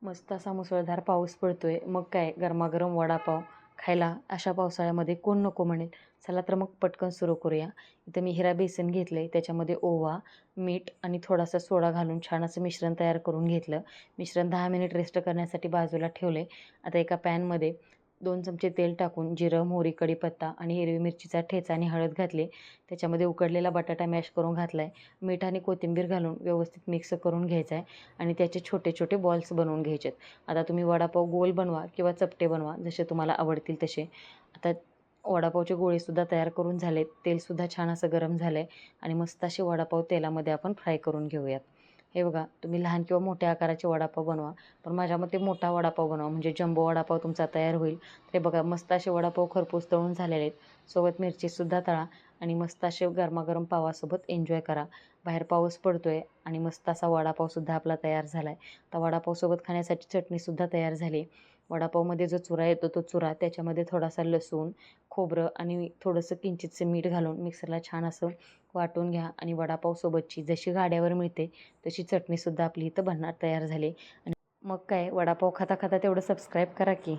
मस्त असा मुसळधार पाऊस पडतोय. मग काय गरमागरम वडापाव खायला अशा पावसाळ्यामध्ये कोण नको म्हणेल. चला तर मग पटकन सुरू करूया. इथं मी हिरा बेसन घेतलंय. त्याच्यामध्ये ओवा, मीठ आणि थोडासा सोडा घालून छान असं मिश्रण तयार करून घेतलं. मिश्रण 10 मिनिट रेस्ट करण्यासाठी बाजूला ठेवले. आता एका पॅनमध्ये 2 चमचे तेल टाकून जिरं, मोहरी, कढीपत्ता आणि हिरवी मिरचीचा ठेचा आणि हळद घातली. त्याच्यामध्ये उकडलेला बटाटा मॅश करून घातला आहे. मीठ आणि कोथिंबीर घालून व्यवस्थित मिक्स करून घ्यायचं आहे आणि त्याचे छोटे छोटे बॉल्स बनवून घ्यायचे आहेत. आता तुम्ही वडापाव गोल बनवा किंवा चपटे बनवा, जसे तुम्हाला आवडतील तसे. आता वडापावचे गोळेसुद्धा तयार करून झालेत. तेलसुद्धा छान असं गरम झालं आहे आणि मस्त असे वडापाव तेलामध्ये आपण फ्राय करून घेऊयात. हे बघा, तुम्ही लहान किंवा मोठ्या आकाराचे वडापाव बनवा, पण माझ्या मते मोठा वडापाव बनवा म्हणजे जम्बो वडापाव तुमचा तयार होईल. ते बघा, मस्त असे वडापाव खरपूस तळून झालेले आहेत. सोबत मिरचीसुद्धा तळा आणि मस्त असे गरमागरम पावासोबत एन्जॉय करा. बाहेर पाऊस पडतोय आणि मस्त असा वडापावसुद्धा आपला तयार झाला आहे. आता वडापावसोबत खाण्यासाठी चटणीसुद्धा तयार झाली. वडापावमध्ये जो चुरा येतो तो चुरा, त्याच्यामध्ये थोडासा लसूण, खोबरं आणि थोडंसं किंचितसं मीठ घालून मिक्सरला छान असं वाटून घ्या आणि वडापावसोबतची जशी गाड्यावर मिळते तशी चटणीसुद्धा आपली इथं बनणार तयार झाली. आणि मग काय, वडापाव खाता खाता तेवढं सबस्क्राईब करा की.